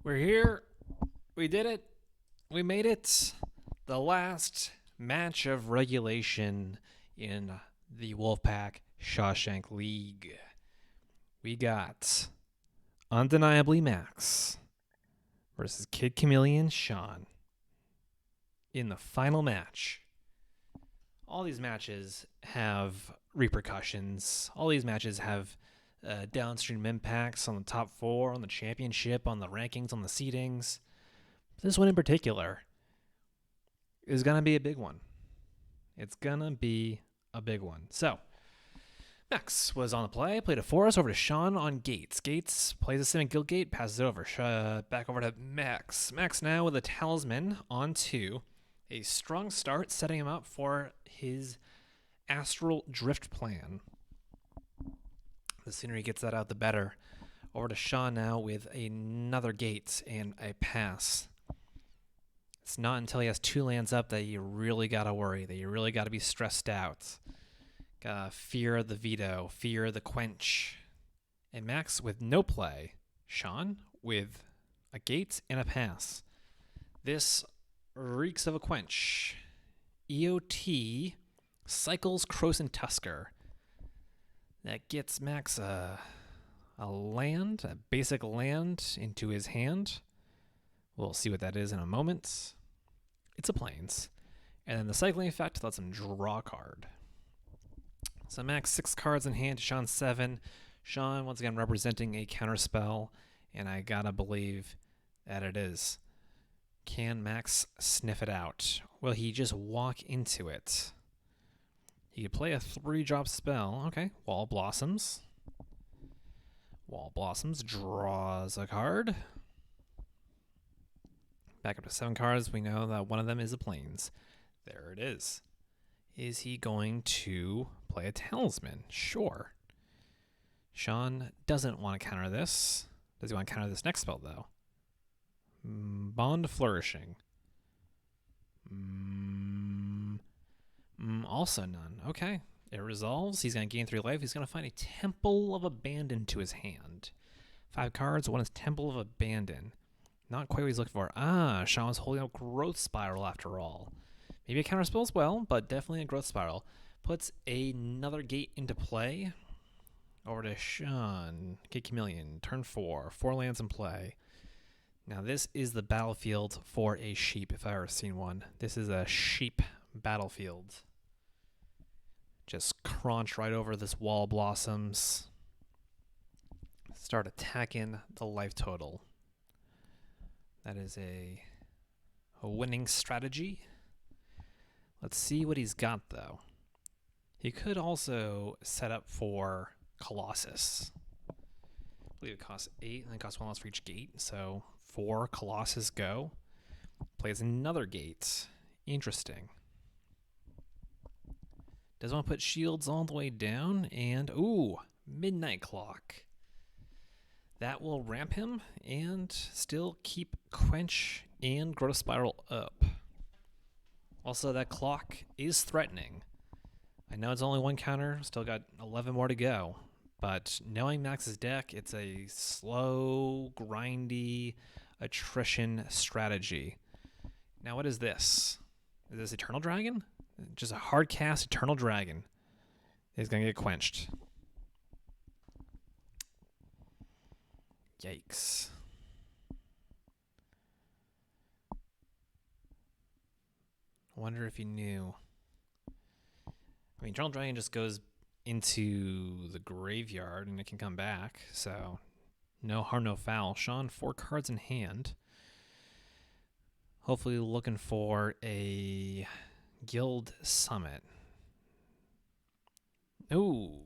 We're here. We did it. We made it. The last match of regulation in the Wolfpack Shawshank League. We got Undeniably Max versus Kid Chameleon Shawn in the final match. All these matches have repercussions. All these matches have downstream impacts on the top four, on the championship, on the rankings, on the seedings. This one in particular is going to be a big one. It's going to be a big one. So, Max was on the play, played it for us over to Shawn on Gates. Gates plays a Civic Guild Gate, passes it over. Back over to Max. Max now with a Talisman on 2. A strong start, setting him up for his Astral Drift plan. The sooner he gets that out, the better. Over to Shawn now with another Gate and a pass. It's not until he has 2 lands up that you really got to worry, that you really got to be stressed out. Fear the veto, fear the quench. And Max with no play. Shawn with a Gate and a pass. This reeks of a quench. EOT cycles Croson Tusker. That gets Max a land, a basic land into his hand. We'll see what that is in a moment. It's a Plains. And then the cycling effect lets him draw a card. So Max 6 cards in hand to Shawn 7. Shawn once again representing a counterspell, and I gotta believe that it is. Can Max sniff it out? Will he just walk into it? He could play a 3-drop spell. Okay, Wall Blossoms. Wall Blossoms draws a card. Back up to 7 cards. We know that one of them is a Plains. There it is. Is he going to play a Talisman? Sure. Shawn doesn't want to counter this. Does he want to counter this next spell, though? Bond Flourishing. Also none. Okay. It resolves. He's going to gain 3 life. He's going to find a Temple of Abandon to his hand. 5 cards. One is Temple of Abandon. Not quite what he's looking for. Shawn was holding up Growth Spiral after all. Maybe a counterspell as well, but definitely a Growth Spiral. Puts another Gate into play. Over to Shawn. Kid Chameleon. Turn 4. 4 lands in play. Now this is the battlefield for a sheep, if I've ever seen one. This is a sheep battlefield. Just crunch right over this Wall Blossoms. Start attacking the life total. That is a winning strategy. Let's see what he's got, though. He could also set up for Colossus. I believe it costs 8, and then it costs 1 less for each gate. So 4 Colossus go. Plays another Gate. Interesting. Does want to put shields all the way down. And, Midnight Clock. That will ramp him and still keep Quench and Growth Spiral up. Also, that clock is threatening. I know it's only 1 counter, still got 11 more to go. But knowing Max's deck, it's a slow, grindy attrition strategy. Now, what is this? Is this Eternal Dragon? Just a hard cast Eternal Dragon. He's going to get quenched. Yikes. I wonder if he knew. I mean, Eternal Dragon just goes into the graveyard and it can come back, so no harm, no foul. Shawn, 4 cards in hand. Hopefully looking for a Guild Summit.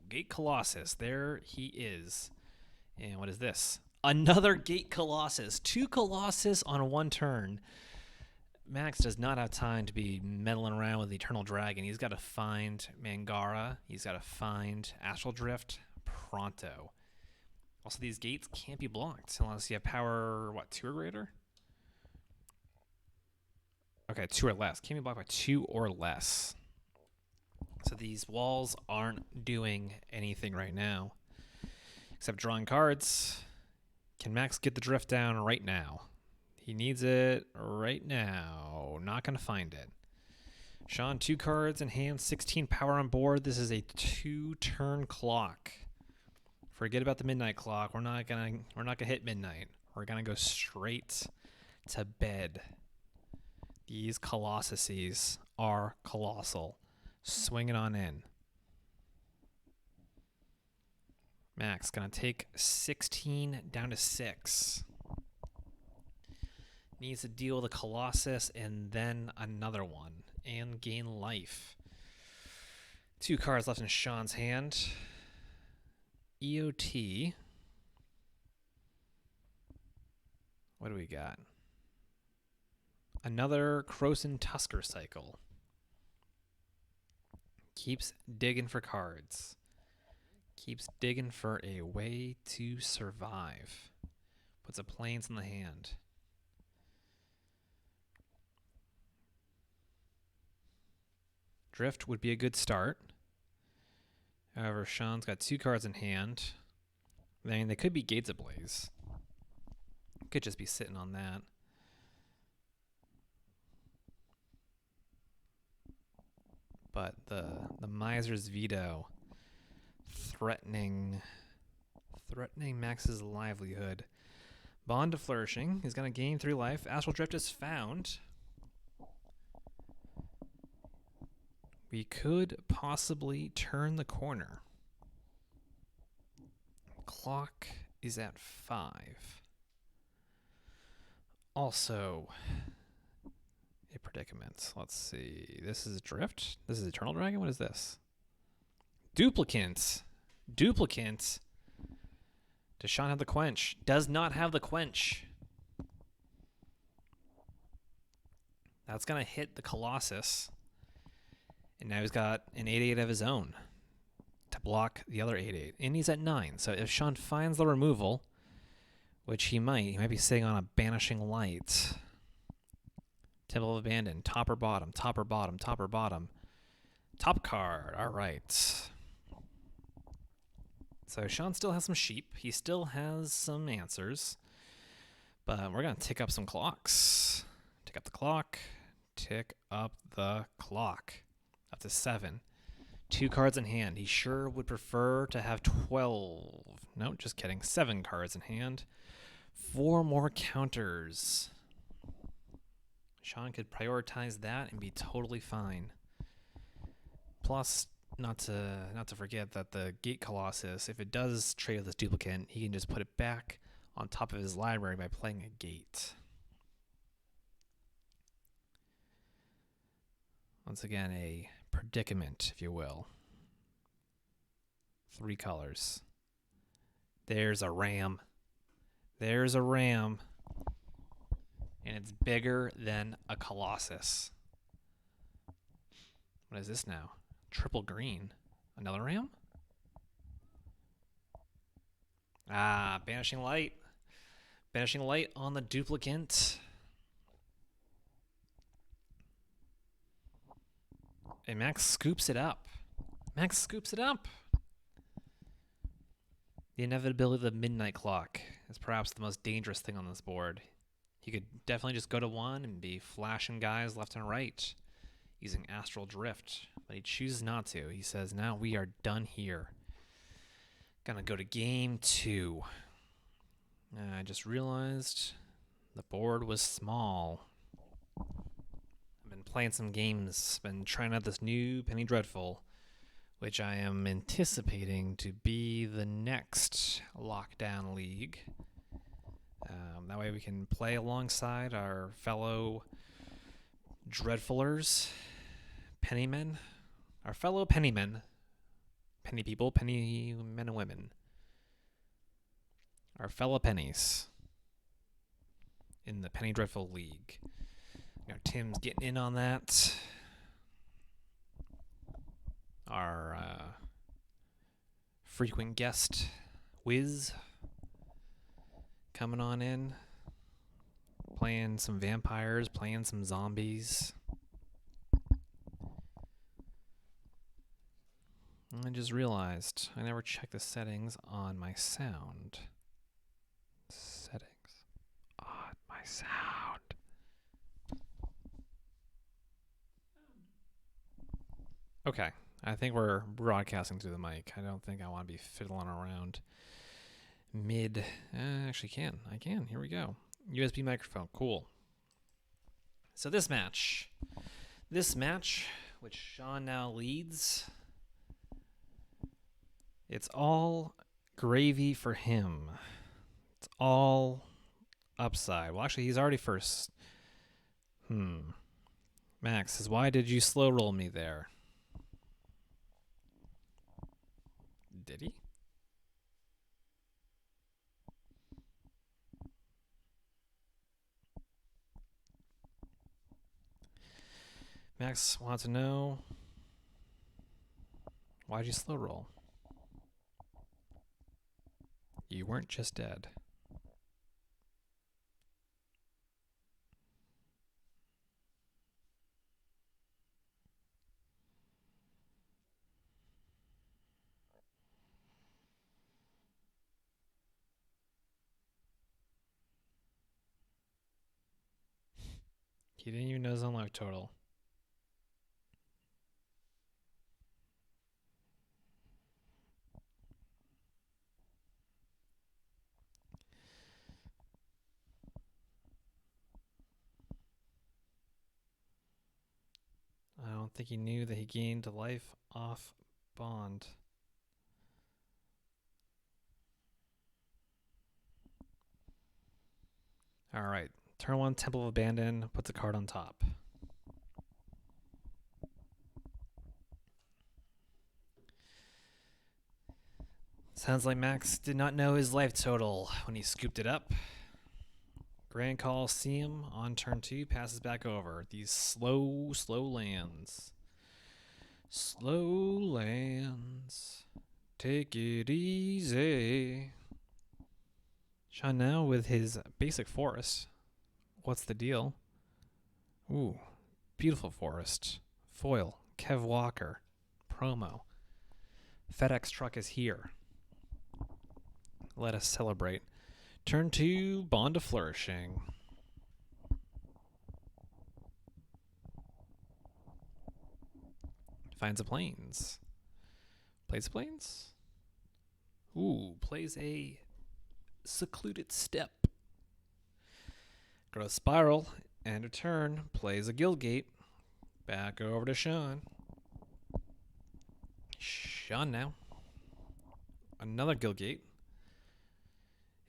Gate Colossus. There he is. And what is this? Another Gate Colossus. 2 Colossus on 1 turn. Max does not have time to be meddling around with the Eternal Dragon. He's got to find Mangara. He's got to find Astral Drift pronto. Also, these gates can't be blocked unless you have power, 2 or greater? Okay, 2 or less. Can't be blocked by 2 or less. So these walls aren't doing anything right now. Except drawing cards. Can Max get the drift down right now? He needs it right now. Not going to find it. Shawn, 2 cards in hand, 16 power on board. This is a 2-turn clock. Forget about the midnight clock. We're not gonna hit midnight. We're gonna go straight to bed. These Colossuses are colossal. Swing it on in. Max gonna take 16 down to 6. Needs to deal with a Colossus and then another one and gain life. 2 cards left in Shawn's hand. EOT. What do we got? Another Croson Tusker cycle. Keeps digging for cards. Keeps digging for a way to survive. Puts a plains in the hand. Drift would be a good start. However, Shawn's got 2 cards in hand. I mean, they could be Gates Ablaze. Could just be sitting on that. But the Miser's Veto threatening Max's livelihood. Bond to Flourishing is going to gain 3 life. Astral Drift is found. We could possibly turn the corner. Clock is at 5. Also, a predicament. Let's see. This is Drift. This is Eternal Dragon. What is this? Duplicant. Duplicant. Does Shawn have the Quench? Does not have the Quench. That's going to hit the Colossus. And now he's got an 8/8 of his own to block the other 8/8. And he's at 9. So if Shawn finds the removal, which he might be sitting on a Banishing Light. Temple of Abandon. Top or bottom, top or bottom, top or bottom. Top card. All right. So Shawn still has some sheep. He still has some answers. But we're going to tick up some clocks. Tick up the clock. Tick up the clock. Up to 7. 2 cards in hand. He sure would prefer to have 12. No, just kidding. 7 cards in hand. 4 more counters. Shawn could prioritize that and be totally fine. Plus, not to forget that the Gate Colossus, if it does trade with this duplicate, he can just put it back on top of his library by playing a Gate. Once again, a predicament, if you will. 3 colors. There's a ram. There's a ram. And it's bigger than a Colossus. What is this now? Triple green. Another ram? Ah, Banishing Light. Banishing Light on the duplicant. And Max scoops it up. Max scoops it up. The inevitability of the midnight clock is perhaps the most dangerous thing on this board. He could definitely just go to 1 and be flashing guys left and right using Astral Drift, but he chooses not to. He says, now we are done here. Gonna go to game 2. I just realized the board was small. I've been playing some games, been trying out this new Penny Dreadful, which I am anticipating to be the next Lockdown League. That way we can play alongside our fellow Dreadfulers, Pennymen, our fellow Pennymen, Penny people, Penny men and women, our fellow Pennies in the Penny Dreadful League. You know, Tim's getting in on that. Our frequent guest, Wiz, coming on in, playing some vampires, playing some zombies. I just realized I never checked the settings on my sound. sound. Okay, I think we're broadcasting through the mic. I don't think I want to be fiddling around mid. Actually, I can. Here we go. USB microphone. Cool. So this match, which Shawn now leads, it's all gravy for him. It's all upside. Well, actually, he's already first. Max says, why did you slow roll me there? Did he? Max wants to know, why'd you slow roll? You weren't just dead. He didn't even know his own life total. I don't think he knew that he gained life off Bond. All right. Turn 1, Temple of Abandon, puts a card on top. Sounds like Max did not know his life total when he scooped it up. Grand Coliseum on turn 2, passes back over. These slow lands. Slow lands. Take it easy. Shawn now with his basic forest. What's the deal? Ooh, beautiful forest. Foil, Kev Walker, promo. FedEx truck is here. Let us celebrate. Turn 2, Bond of Flourishing. Finds a plains. Plays plains? Ooh, plays a secluded step. Growth Spiral, end of turn, plays a Guildgate. Back over to Shawn. Shawn now. Another Guildgate.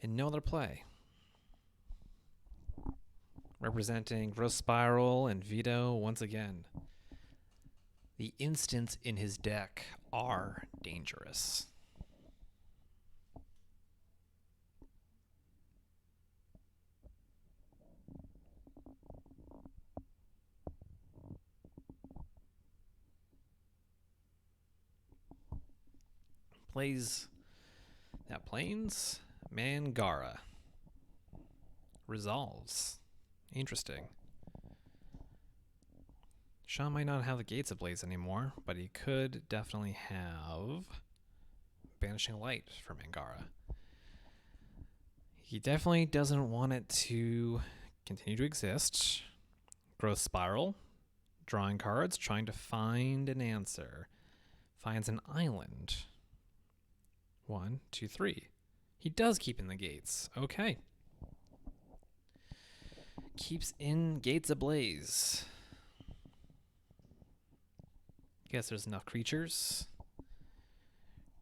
And no other play. Representing Growth Spiral and Veto once again. The instants in his deck are dangerous. Plays that plains. Mangara. Resolves. Interesting. Shawn might not have the Gates Ablaze anymore, but he could definitely have Banishing Light from Mangara. He definitely doesn't want it to continue to exist. Growth Spiral. Drawing cards, trying to find an answer. Finds an island. 1, 2, 3. He does keep in the gates. Okay. Keeps in Gates Ablaze. Guess there's enough creatures.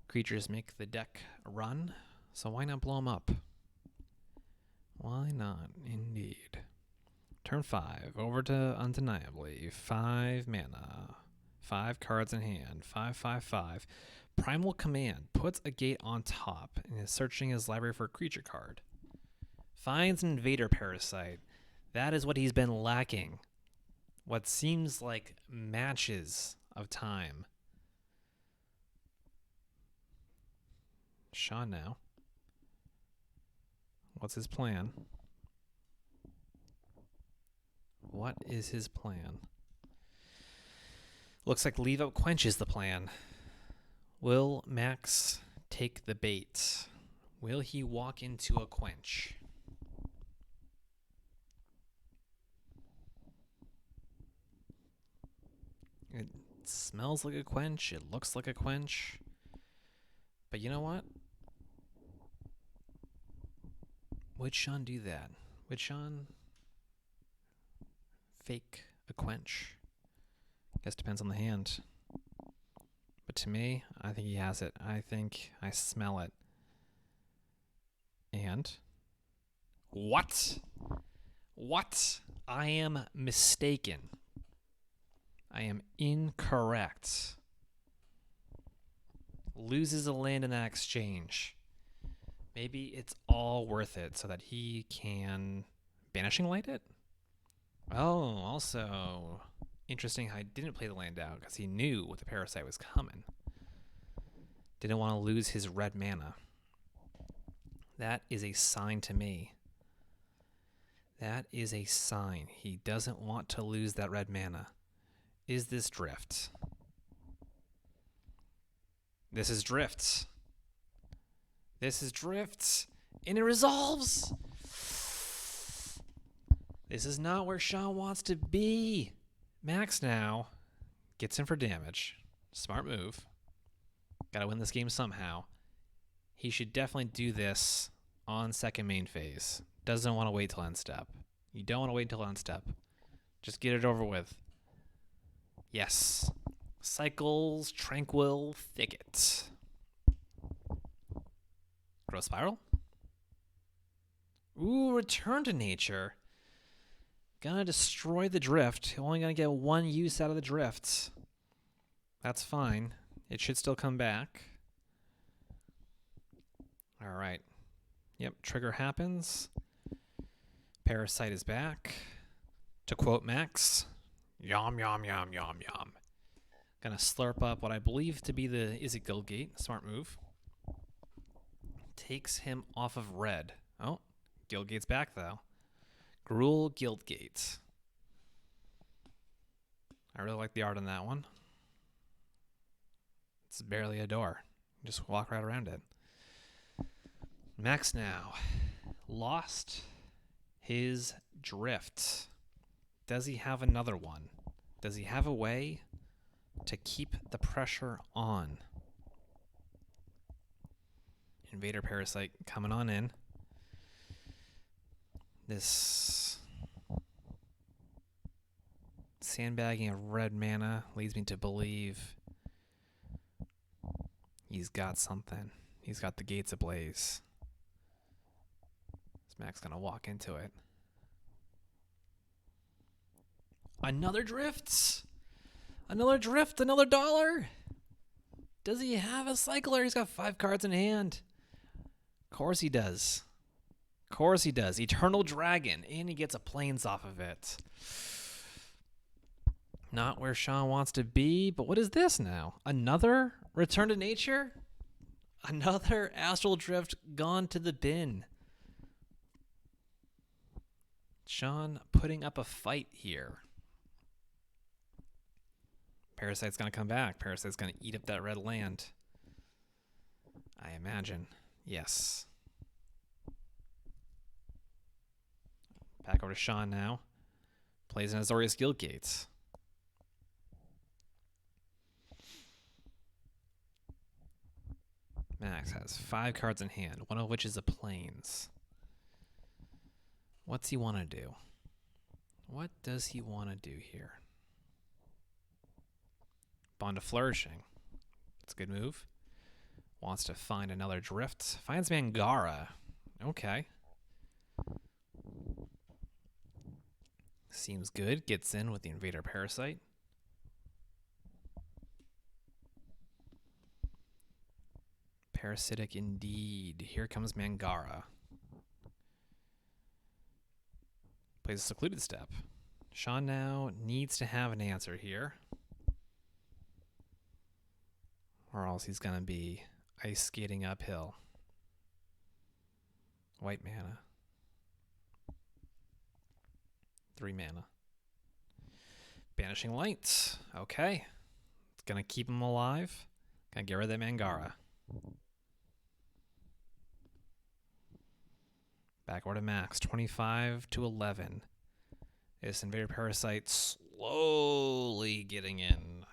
Creatures make the deck run, so why not blow them up? Why not, indeed. Turn 5, over to Undeniably. 5 mana. 5 cards in hand. 5, 5, 5. Primal Command puts a gate on top and is searching his library for a creature card. Finds an Invader Parasite. That is what he's been lacking. What seems like matches of time. Shawn now. What's his plan? What is his plan? Looks like Leave Out Quench is the plan. Will Max take the bait? Will he walk into a quench? smells like a quench. It looks like a quench. But you know what? Would Shawn do that? Would Shawn fake a quench? Guess depends on the hand. But to me, I think he has it. I think I smell it. And what? What? I am mistaken. I am incorrect. Loses a land in that exchange. Maybe it's all worth it so that he can Banishing Light it? Oh, also interesting how he didn't play the land out because he knew the Parasite was coming. Didn't want to lose his red mana. That is a sign to me. That is a sign. He doesn't want to lose that red mana. Is this drift? This is drifts. This is drifts. And it resolves. This is not where Shawn wants to be. Max now gets in for damage. Smart move. Gotta win this game somehow. He should definitely do this on second main phase. Doesn't want to wait till end step. You don't want to wait till end step. Just get it over with. Yes. Cycles, Tranquil, Thicket. Growth Spiral. Ooh, Return to Nature. Gonna destroy the drift. Only gonna get one use out of the drifts. That's fine. It should still come back. Alright. Yep, trigger happens. Parasite is back. To quote Max, yum, yum, yum, yum, yum. Gonna slurp up what I believe to be the Izzet Guildgate. Smart move. Takes him off of red. Oh, Guildgate's back though. Gruul Guildgate. I really like the art on that one. It's barely a door. You just walk right around it. Max now. Lost his drift. Does he have another one? Does he have a way to keep the pressure on? Invader Parasite coming on in. This sandbagging of red mana leads me to believe he's got something. He's got the gates ablaze. Is Max gonna walk into it? Another drift? Another drift? Another dollar? Does he have a cycler? He's got 5 cards in hand. Of course he does. Of course he does. Eternal Dragon. And he gets a plains off of it. Not where Shawn wants to be, but what is this now? Another Return to Nature? Another Astral Drift gone to the bin. Shawn putting up a fight here. Parasite's going to come back. Parasite's going to eat up that red land. I imagine. Yes. Back over to Shawn now. Plays in Azorius Guildgates. Max has 5 cards in hand, one of which is a plains. What's he want to do? What does he want to do here? Bond of Flourishing. That's a good move. Wants to find another drift. Finds Mangara. Okay. Seems good. Gets in with the Invader Parasite. Parasitic indeed. Here comes Mangara. Plays a Secluded Step. Shawn now needs to have an answer here. Or else he's going to be ice skating uphill. White mana. 3 mana. Banishing Light. Okay. It's going to keep him alive. Gonna get rid of that Mangara. Back over to Max. 25 to 11. This Invader Parasite slowly getting in.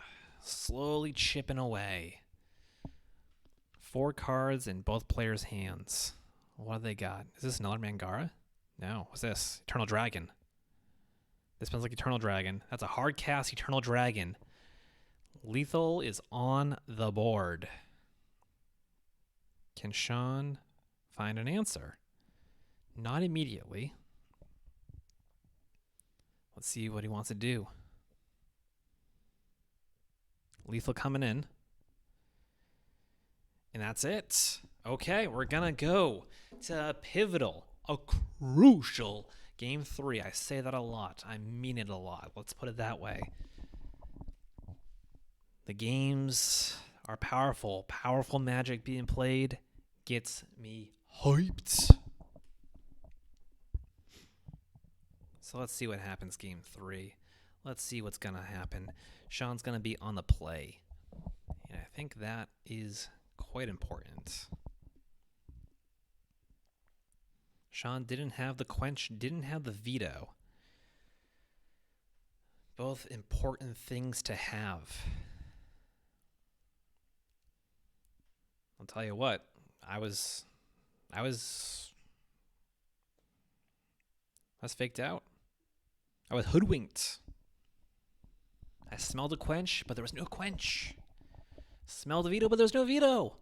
slowly chipping away. 4 cards in both players' hands. What do they got? Is this another Mangara? No. What's this? Eternal Dragon. This smells like Eternal Dragon. That's a hard cast Eternal Dragon. Lethal is on the board. Can Shawn find an answer? Not immediately. Let's see what he wants to do. Lethal coming in. And that's it. Okay, we're going to go to pivotal, a crucial Game 3. I say that a lot. I mean it a lot. Let's put it that way. The games are powerful. Powerful Magic being played gets me hyped. So let's see what happens Game 3. Let's see what's going to happen. Shawn's going to be on the play. And I think that is quite important. Shawn didn't have the quench, didn't have the veto. Both important things to have. I'll tell you what, I was faked out. I was hoodwinked. I smelled a quench, but there was no quench. Smelled a veto, but there's no veto.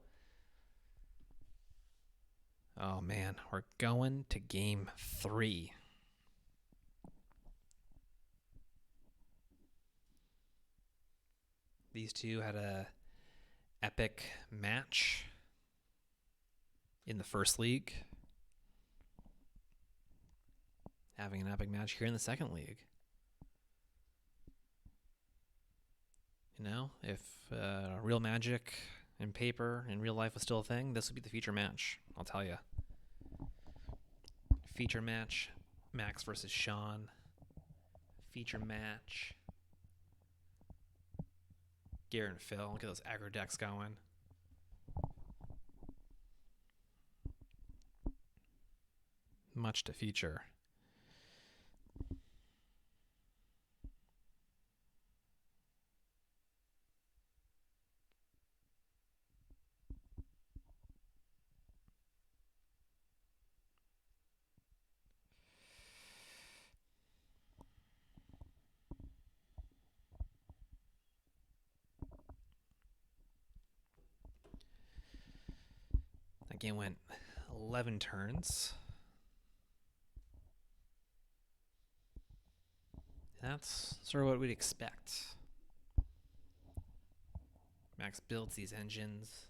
Oh man, we're going to Game 3. These two had a epic match in the first league. Having an epic match here in the second league. You know, if real Magic and paper in real life was still a thing, this would be the feature match, I'll tell you. Feature match, Max versus Shawn. Feature match, Garrett and Phil. Look at those aggro decks going. Much to feature. That game went 11 turns. That's sort of what we'd expect. Max builds these engines,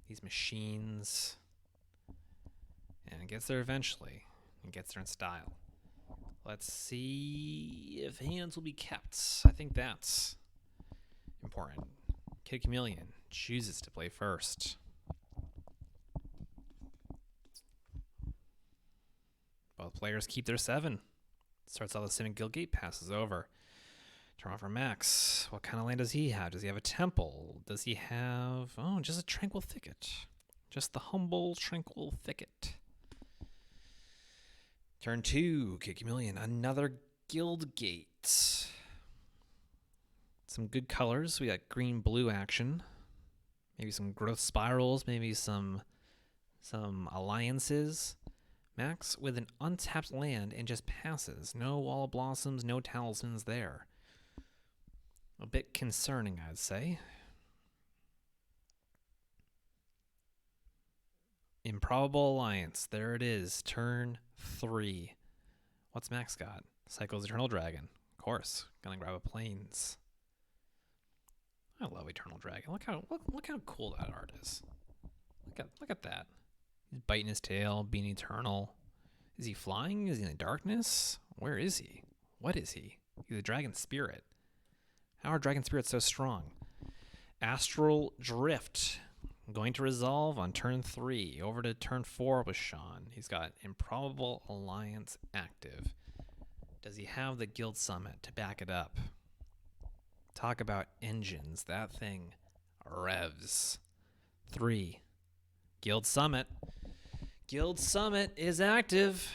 these machines, and gets there eventually, and gets there in style. Let's see if hands will be kept. I think that's important. Kid Chameleon chooses to play first. Both players keep their 7. Starts out the Sim and Guildgate, passes over. Turn off for Max. What kind of land does he have? Does he have a temple? Does he have... Oh, just a Tranquil Thicket. Just the humble Tranquil Thicket. Turn 2, Kid Chameleon. Another Guildgate. Some good colors. We got green-blue action. Maybe some growth spirals. Maybe some alliances. Max with an untapped land and just passes. No Wall of Blossoms, no Talismans there. A bit concerning, I'd say. Improbable Alliance. There it is. Turn 3. What's Max got? Cycle's Eternal Dragon. Of course. Gonna grab a Plains. I love Eternal Dragon. Look how cool that art is. Look at that. He's biting his tail, being eternal. Is he flying? Is he in the darkness? Where is he? What is he? He's a dragon spirit. How are dragon spirits so strong? Astral Drift. Going to resolve on turn 3. Over to turn 4 with Shawn. He's got Improbable Alliance active. Does he have the Guild Summit to back it up? Talk about engines. That thing revs. 3. Guild Summit. Guild Summit is active.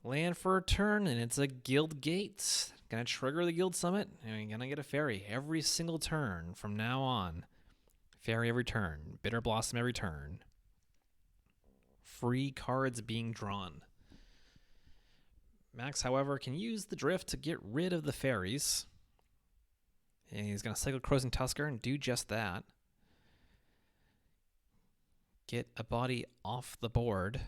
Land for a turn, and it's a Guild Gate. Gonna trigger the Guild Summit, and you're gonna get a fairy every single turn from now on. Fairy every turn. Bitter Blossom every turn. Free cards being drawn. Max, however, can use the drift to get rid of the fairies. And he's going to cycle Crows Tusker and do just that. Get a body off the board.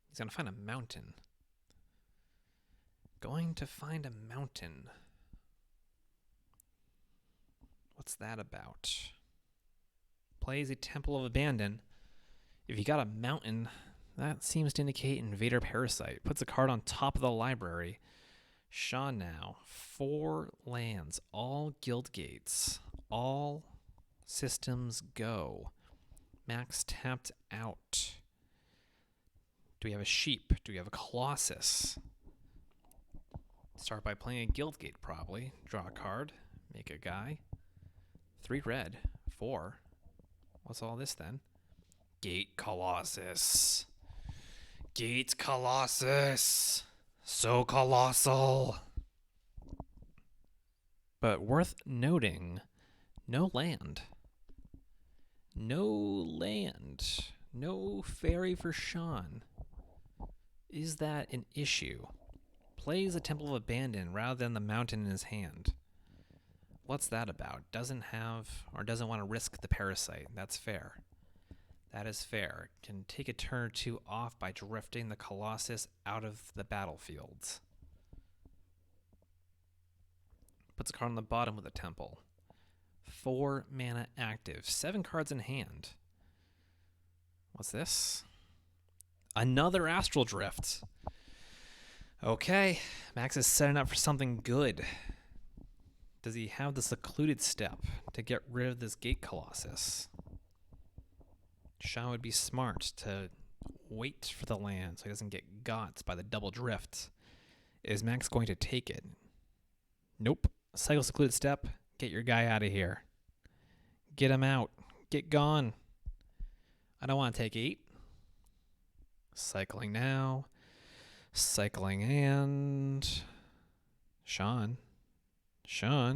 He's going to find a mountain. Going to find a mountain. What's that about? Plays a Temple of Abandon. If you got a mountain, that seems to indicate Invader Parasite. Puts a card on top of the library. Shawn now. 4 lands. All guild gates. All systems go. Max tapped out. Do we have a sheep? Do we have a colossus? Start by playing a guild gate, probably. Draw a card. Make a guy. 3 red. 4. What's all this then? Gate Colossus. Gate Colossus. So colossal. But worth noting, no land. No land. No fairy for Shawn. Is that an issue? Plays a Temple of Abandon rather than the mountain in his hand. What's that about? Doesn't have or doesn't want to risk the parasite. That's fair. That is fair. Can take a turn or 2 off by drifting the Colossus out of the battlefield. Puts a card on the bottom with a temple. 4 mana active. 7 cards in hand. What's this? Another Astral Drift. Okay, Max is setting up for something good. Does he have the Secluded Step to get rid of this Gate Colossus? Shawn would be smart to wait for the land so he doesn't get got by the double drift. Is Max going to take it? Nope. Cycle Secluded Step. Get your guy out of here. Get him out. Get gone. I don't want to take 8. Cycling now. Cycling and... Shawn,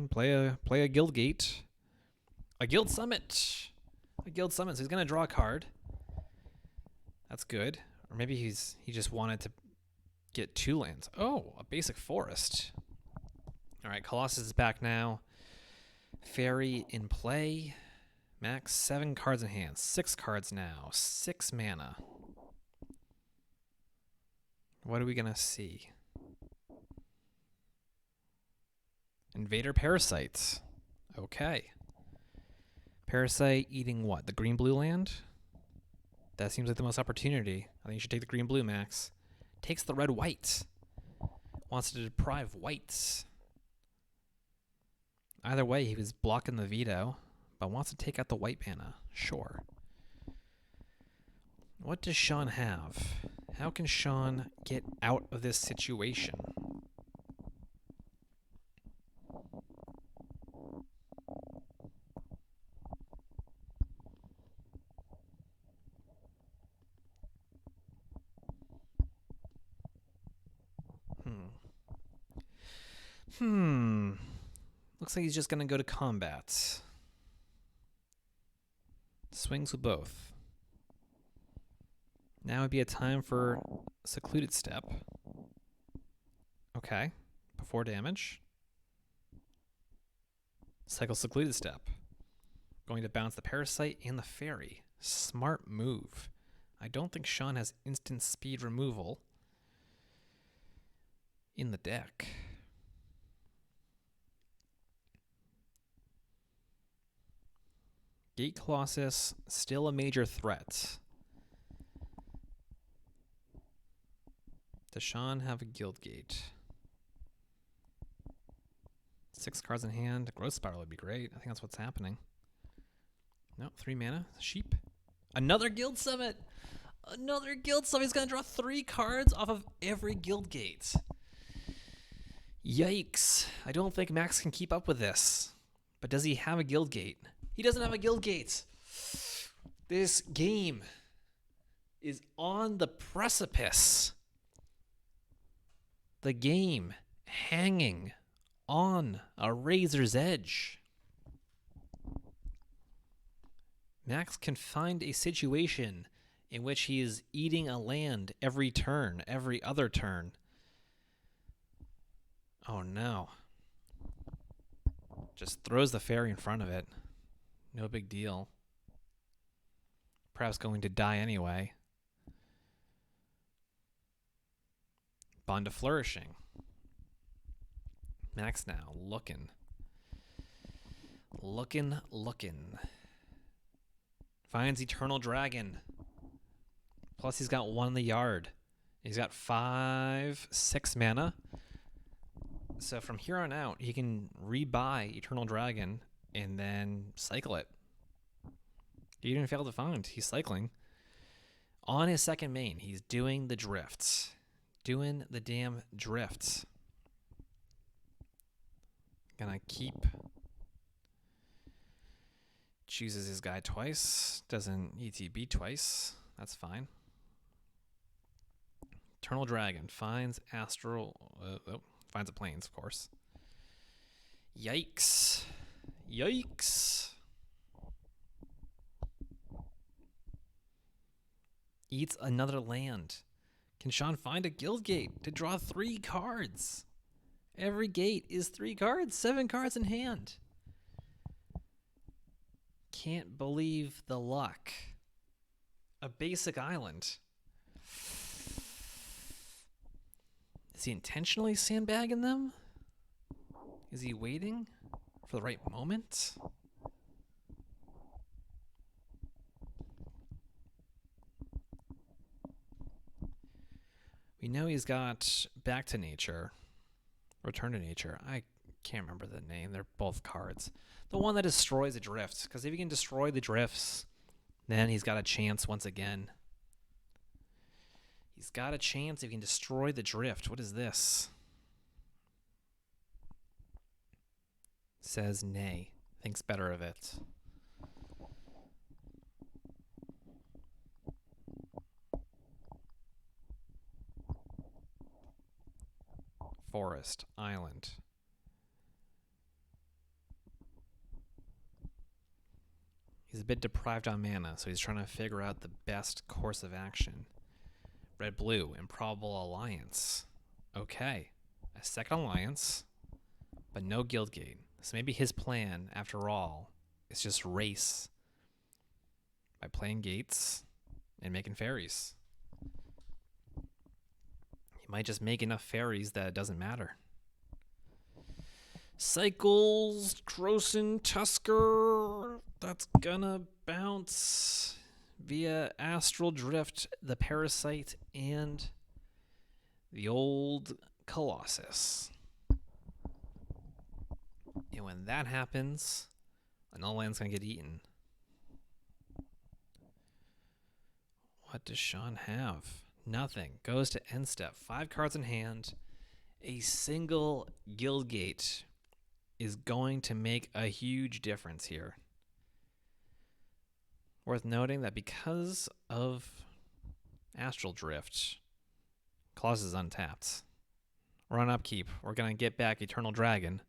play a guild gate. A guild summit. A guild summit. So he's going to draw a card. That's good. Or maybe he just wanted to get 2 lands. Oh, a basic forest. All right, Colossus is back now. Fairy in play. Max 7 cards in hand. 6 cards now. 6 mana. What are we going to see? Invader Parasites. Okay. Parasite eating what? The green-blue land? That seems like the most opportunity. I think you should take the green-blue, Max. Takes the red-white. Wants to deprive whites. Either way, he was blocking the veto, but wants to take out the white mana. Sure. What does Shawn have? How can Shawn get out of this situation? Looks like he's just going to go to combat. Swings with both. Now would be a time for Secluded Step. Okay. Before damage. Cycle Secluded Step. Going to bounce the Parasite and the Fairy. Smart move. I don't think Shawn has instant speed removal in the deck. Gate Colossus, still a major threat. Does Shawn have a guild gate? 6 cards in hand. Growth Spiral would be great. I think that's what's happening. No, 3 mana. Sheep. Another guild summit! Another guild summit! He's going to draw 3 cards off of every guild gate. Yikes. I don't think Max can keep up with this. But does he have a guild gate? He doesn't have a guild gate. This game is on the precipice The game hanging on a razor's edge. Max can find a situation in which he is eating a land every turn, every other turn. Oh no. Just throws the fairy in front of it. No big deal. Perhaps going to die anyway. Bond to Flourishing. Max now looking. Finds Eternal Dragon. Plus he's got 1 in the yard. He's got 6 mana. So from here on out, he can rebuy Eternal Dragon and then cycle it. He didn't fail to find. He's cycling. On his second main, he's doing the drifts. Doing the damn drifts. Gonna keep. Chooses his guy twice. Doesn't ETB twice. That's fine. Eternal Dragon finds Astral. Finds a Plains, of course. Yikes. Eats another land. Can Shawn find a guild gate to draw 3 cards? Every gate is 3 cards, 7 cards in hand. Can't believe the luck. A basic island. Is he intentionally sandbagging them? Is he waiting for the right moment? We know he's got Back to Nature. Return to Nature. I can't remember the name. They're both cards. The one that destroys the drifts. Because if he can destroy the drifts, then he's got a chance once again. He's got a chance if he can destroy the drift. What is this? Says nay. Thinks better of it. Forest. Island. He's a bit deprived on mana, so he's trying to figure out the best course of action. Red-blue, improbable alliance. Okay. A second alliance, but no guild gate. So maybe his plan, after all, is just race by playing gates and making fairies. He might just make enough fairies that it doesn't matter. Cycles, Croson, Tusker. That's gonna bounce via Astral Drift, the Parasite, and the old Colossus. And when that happens, another land's gonna get eaten. What does Shawn have? Nothing. Goes to end step. 5 cards in hand. A single guild gate is going to make a huge difference here. Worth noting that because of Astral Drift, Colossus is untapped. We're on upkeep. We're going to get back Eternal Dragon.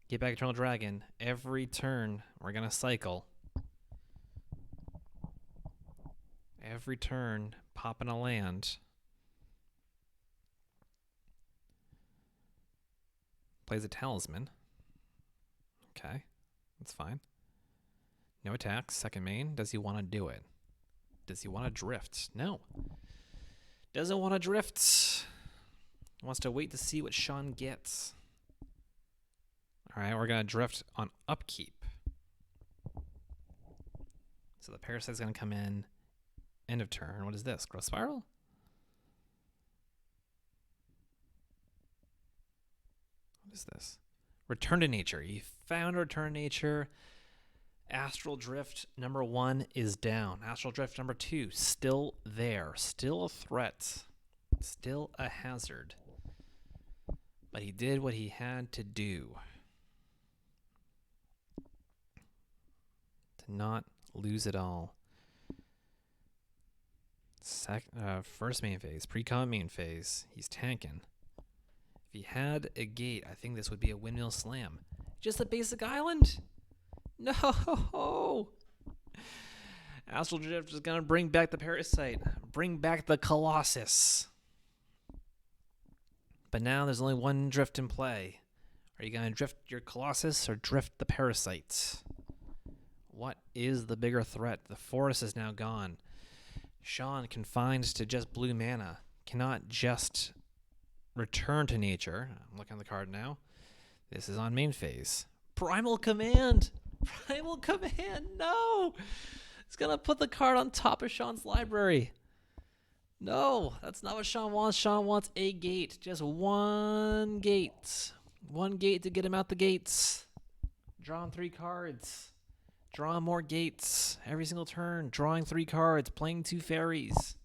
Get back Eternal Dragon. Every turn, we're going to cycle. Every turn, popping a land. Plays a Talisman. Okay, that's fine. No attacks, second main. Does he want to do it? Does he want to drift? No. Doesn't want to drift. Wants to wait to see what Shawn gets. All right, we're going to drift on upkeep. So the Parasite's going to come in. End of turn. What is this? Growth Spiral? What is this? Return to Nature. He found Return to Nature. Astral Drift number 1 is down. Astral Drift number 2 still there. Still a threat. Still a hazard. But he did what he had to do to not lose it all. First main phase, pre-combat main phase. He's tanking. If he had a gate, I think this would be a windmill slam. Just a basic island? No! Astral Drift is gonna bring back the Parasite. Bring back the Colossus. But now there's only one drift in play. Are you gonna drift your Colossus or drift the Parasite? What is the bigger threat? The forest is now gone. Shawn, confined to just blue mana, cannot just return to nature. I'm looking at the card now. This is on main phase. Primal Command! Primal Command! No! It's gonna put the card on top of Shawn's library. No, that's not what Shawn wants. Shawn wants a gate. Just one gate. One gate to get him out the gates. Drawing 3 cards. Drawing more gates. Every single turn. Drawing 3 cards. Playing 2 fairies.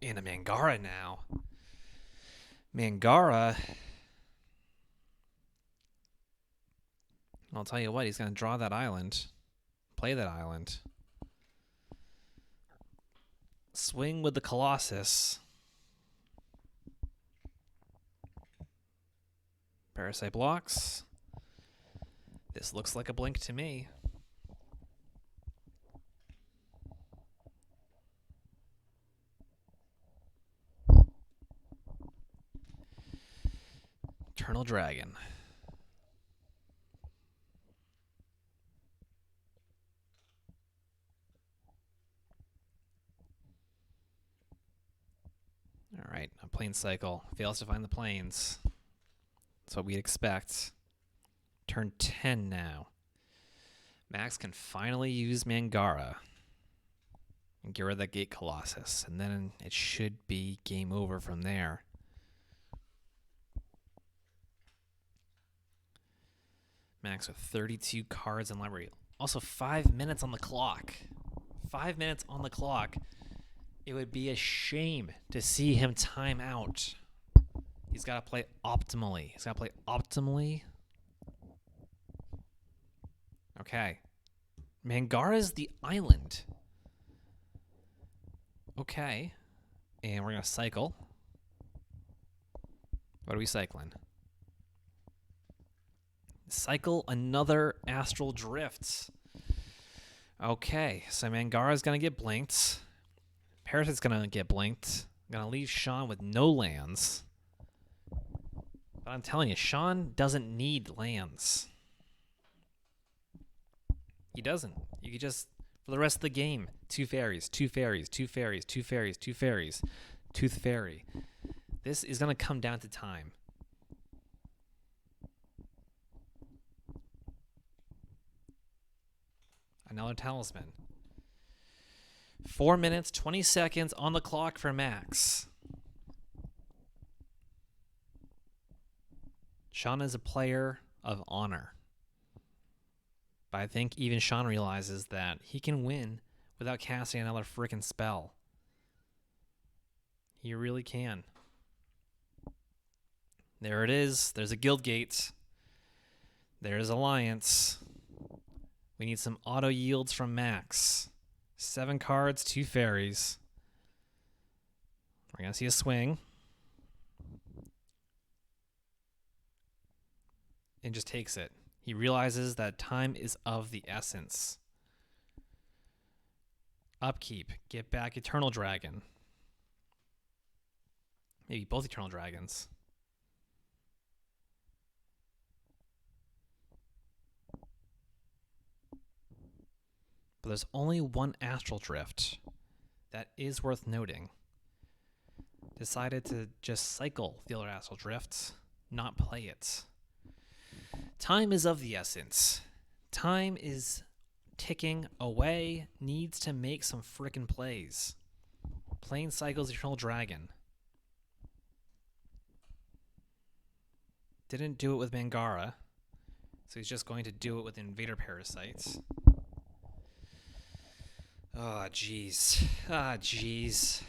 And a Mangara now. Mangara. I'll tell you what, he's going to draw that island. Play that island. Swing with the Colossus. Parasite blocks. This looks like a blink to me. Eternal Dragon. Alright, a plane cycle. Fails to find the planes. That's what we'd expect. Turn 10 now. Max can finally use Mangara and get rid of that Gate Colossus, and then it should be game over from there. Max with 32 cards in library. Also 5 minutes on the clock. 5 minutes on the clock. It would be a shame to see him time out. He's got to play optimally. He's got to play optimally. Okay. Mangara's the island. Okay. And we're going to cycle. What are we cycling? Cycle another Astral Drift. Okay. So Mangara's going to get blinked. Parasite's going to get blinked. I'm going to leave Shawn with no lands. But I'm telling you, Shawn doesn't need lands. He doesn't. You could just, for the rest of the game, 2 fairies, 2 fairies, 2 fairies, 2 fairies, 2 fairies, Tooth Fairy. This is going to come down to time. Another talisman. 4 minutes, 20 seconds on the clock for Max. Shawn is a player of honor. But I think even Shawn realizes that he can win without casting another freaking spell. He really can. There it is. There's a guild gate. There's Alliance. We need some auto yields from Max. 7 cards, 2 fairies. We're going to see a swing. And just takes it. He realizes that time is of the essence. Upkeep. Get back Eternal Dragon. Maybe both Eternal Dragons. But there's only one Astral Drift that is worth noting. Decided to just cycle the other Astral Drifts, not play it. Time is of the essence. Time is ticking away, needs to make some frickin' plays. Playing cycles Eternal Dragon. Didn't do it with Mangara, so he's just going to do it with Invader Parasites. Oh, jeez. Ah, jeez.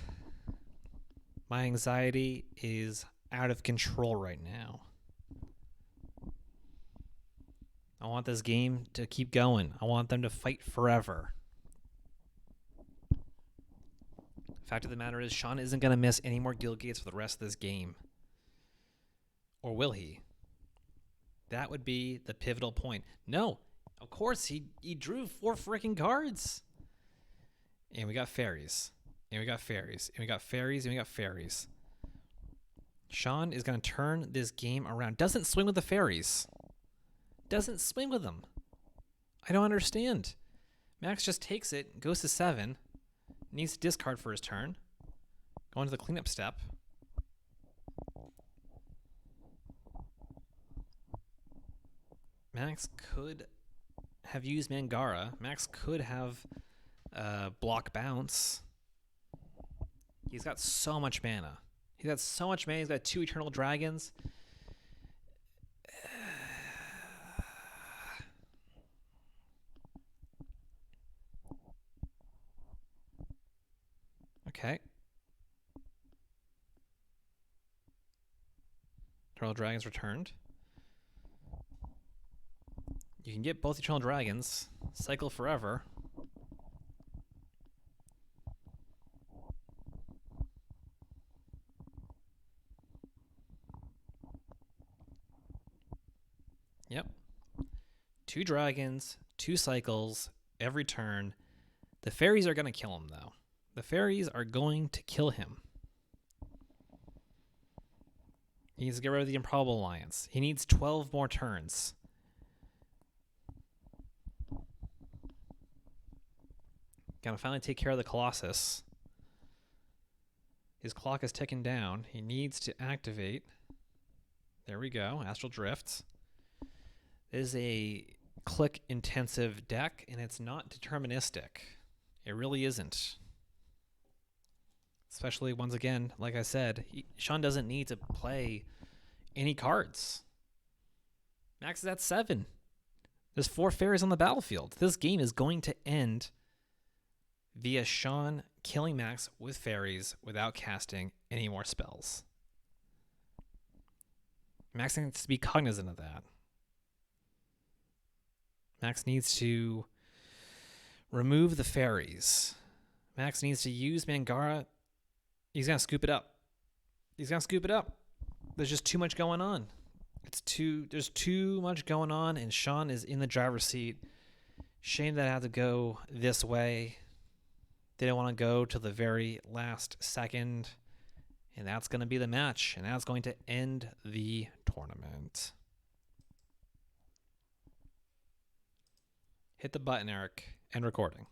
My anxiety is out of control right now. I want this game to keep going. I want them to fight forever. Fact of the matter is, Shawn isn't going to miss any more guild gates for the rest of this game. Or will he? That would be the pivotal point. No, of course, he drew 4 freaking cards. And we got fairies. And we got fairies. And we got fairies. And we got fairies. Shawn is going to turn this game around. Doesn't swing with the fairies. Doesn't swing with them. I don't understand. Max just takes it, goes to 7. Needs to discard for his turn. Going to the cleanup step. Max could have used Mangara. Max could have block bounce. He's got so much mana. He's got so much mana. He's got 2 Eternal Dragons. Okay. Eternal Dragons returned. You can get both Eternal Dragons. Cycle forever. Yep. 2 dragons, 2 cycles, every turn. The fairies are going to kill him, though. The fairies are going to kill him. He needs to get rid of the Improbable Alliance. He needs 12 more turns. Gotta finally take care of the Colossus. His clock is ticking down. He needs to activate. There we go. Astral Drift. It is a click-intensive deck, and it's not deterministic. It really isn't. Especially, once again, like I said, Shawn doesn't need to play any cards. Max is at 7. There's 4 fairies on the battlefield. This game is going to end via Shawn killing Max with fairies without casting any more spells. Max needs to be cognizant of that. Max needs to remove the fairies. Max needs to use Mangara. He's going to scoop it up. He's going to scoop it up. There's just too much going on. There's too much going on, and Shawn is in the driver's seat. Shame that I had to go this way. Didn't want to go to the very last second. And that's going to be the match. And that's going to end the tournament. Hit the button, Eric. End recording.